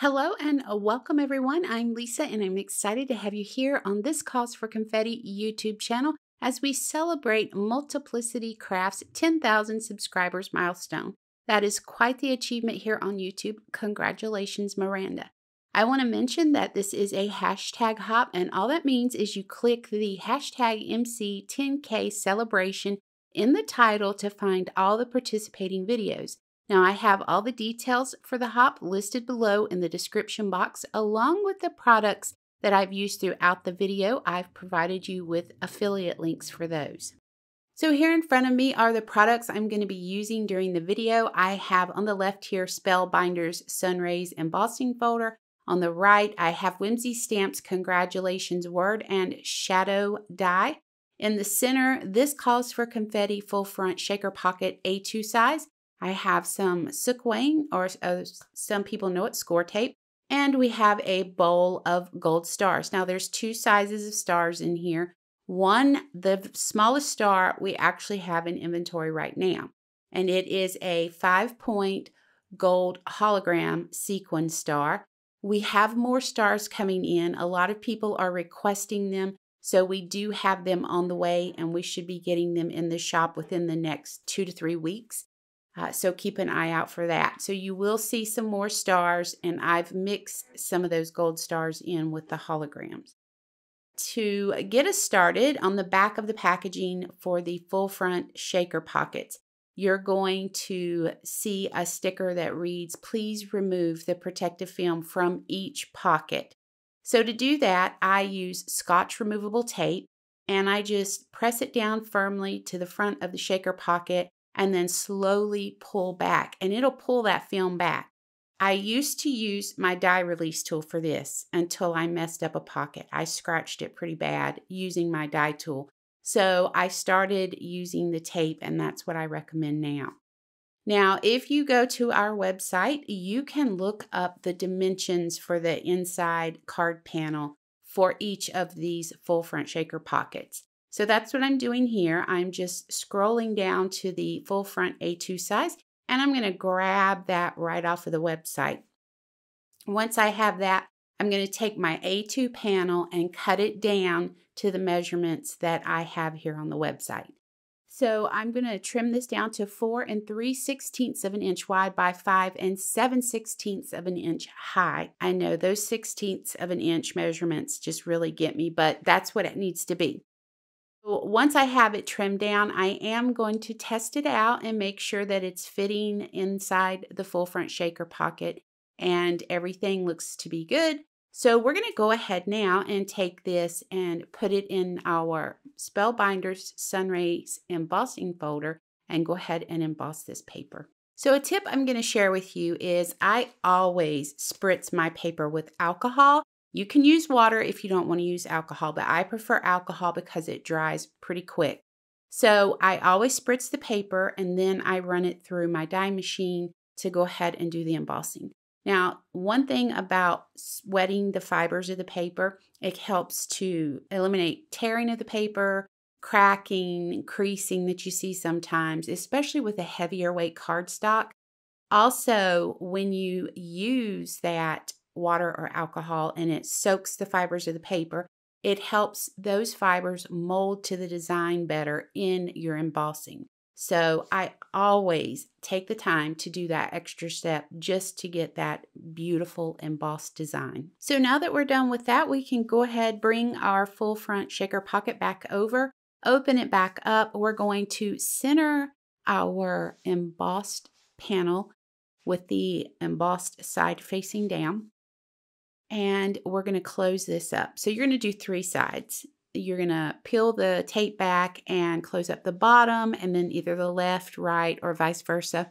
Hello and welcome everyone. I'm Lisa and I'm excited to have you here on this Cause for Confetti YouTube channel as we celebrate Multiplicity Crafts 10,000 subscribers milestone. That is quite the achievement here on YouTube. Congratulations, Miranda. I want to mention that this is a hashtag hop, and all that means is you click the hashtag MC10K celebration in the title to find all the participating videos. Now, I have all the details for the hop listed below in the description box, along with the products that I've used throughout the video. I've provided you with affiliate links for those. So here in front of me are the products I'm going to be using during the video. I have on the left here Spellbinders Sunrays Embossing Folder. On the right, I have Whimsy Stamps Congratulations Word and Shadow Die. In the center, this Calls for Confetti Full Front Shaker Pocket A2 size. I have some Sukwain, or some people know it, score tape, and we have a bowl of gold stars. Now there's two sizes of stars in here. One, the smallest star, we actually have in inventory right now, and it is a 5-point gold hologram sequin star. We have more stars coming in. A lot of people are requesting them, so we do have them on the way, and we should be getting them in the shop within the next 2 to 3 weeks. So keep an eye out for that. So you will see some more stars, and I've mixed some of those gold stars in with the holograms. To get us started, on the back of the packaging for the full front shaker pockets, you're going to see a sticker that reads, "Please remove the protective film from each pocket." So to do that, I use Scotch removable tape, and I just press it down firmly to the front of the shaker pocket and then slowly pull back, and it'll pull that film back. I used to use my die release tool for this until I messed up a pocket. I scratched it pretty bad using my die tool. So I started using the tape, and that's what I recommend now. Now, if you go to our website, you can look up the dimensions for the inside card panel for each of these full front shaker pockets. So that's what I'm doing here. I'm just scrolling down to the full front A2 size, and I'm going to grab that right off of the website. Once I have that, I'm going to take my A2 panel and cut it down to the measurements that I have here on the website. So I'm going to trim this down to 4 3/16 of an inch wide by 5 7/16 of an inch high. I know those 16ths of an inch measurements just really get me, but that's what it needs to be. Once I have it trimmed down, I am going to test it out and make sure that it's fitting inside the full front shaker pocket and everything looks to be good. So we're going to go ahead now and take this and put it in our Spellbinders Sunrays Embossing folder and go ahead and emboss this paper. So a tip I'm going to share with you is I always spritz my paper with alcohol. You can use water if you don't want to use alcohol, but I prefer alcohol because it dries pretty quick. So I always spritz the paper and then I run it through my die machine to go ahead and do the embossing. Now, one thing about wetting the fibers of the paper, it helps to eliminate tearing of the paper, cracking, creasing that you see sometimes, especially with a heavier weight cardstock. Also, when you use that water or alcohol and it soaks the fibers of the paper, it helps those fibers mold to the design better in your embossing. So I always take the time to do that extra step just to get that beautiful embossed design. So now that we're done with that, we can go ahead, bring our full front shaker pocket back over, open it back up. We're going to center our embossed panel with the embossed side facing down. And we're going to close this up. So you're going to do 3 sides. You're going to peel the tape back and close up the bottom, and then either the left, right, or vice versa.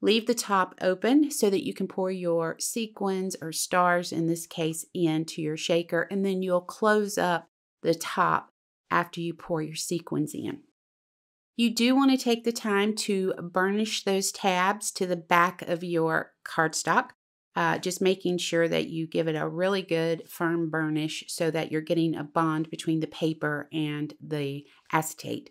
Leave the top open so that you can pour your sequins or stars, in this case, into your shaker, and then you'll close up the top after you pour your sequins in. You do want to take the time to burnish those tabs to the back of your cardstock. Just making sure that you give it a really good firm burnish so that you're getting a bond between the paper and the acetate.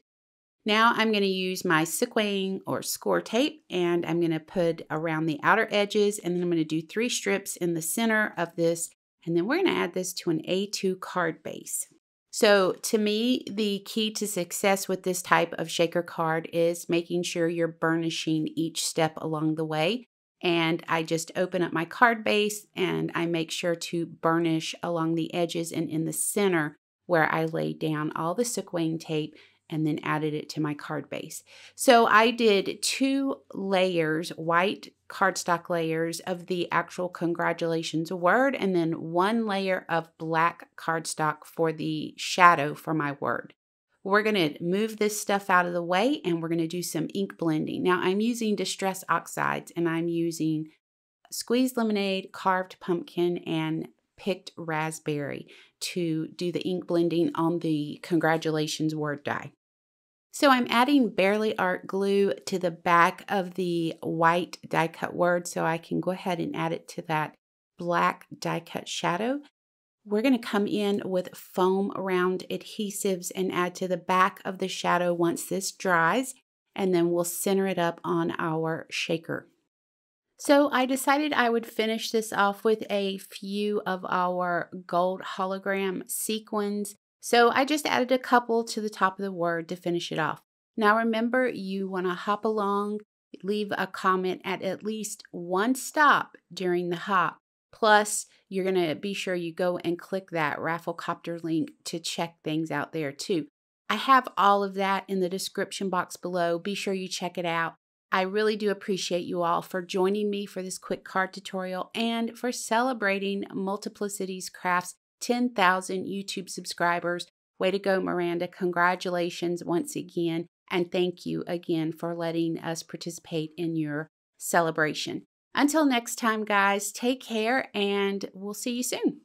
Now I'm going to use my sequin or score tape, and I'm going to put around the outer edges, and then I'm going to do 3 strips in the center of this, and then we're going to add this to an A2 card base. So to me, the key to success with this type of shaker card is making sure you're burnishing each step along the way. And I just open up my card base and I make sure to burnish along the edges and in the center where I laid down all the sequin tape and then added it to my card base. So I did 2 layers, white cardstock layers of the actual congratulations word, and then 1 layer of black cardstock for the shadow for my word. We're going to move this stuff out of the way and we're going to do some ink blending. Now I'm using Distress Oxides, and I'm using Squeezed Lemonade, Carved Pumpkin, and Picked Raspberry to do the ink blending on the congratulations word die. So I'm adding Barely Art glue to the back of the white die cut word so I can go ahead and add it to that black die cut shadow. We're going to come in with foam round adhesives and add to the back of the shadow once this dries, and then we'll center it up on our shaker. So I decided I would finish this off with a few of our gold hologram sequins. So I just added a couple to the top of the word to finish it off. Now remember, you want to hop along, leave a comment at least 1 stop during the hop. Plus, you're going to be sure you go and click that Rafflecopter link to check things out there too. I have all of that in the description box below. Be sure you check it out. I really do appreciate you all for joining me for this quick card tutorial and for celebrating Multiplicity Crafts 10,000 YouTube subscribers. Way to go, Miranda. Congratulations once again. And thank you again for letting us participate in your celebration. Until next time, guys, take care and we'll see you soon.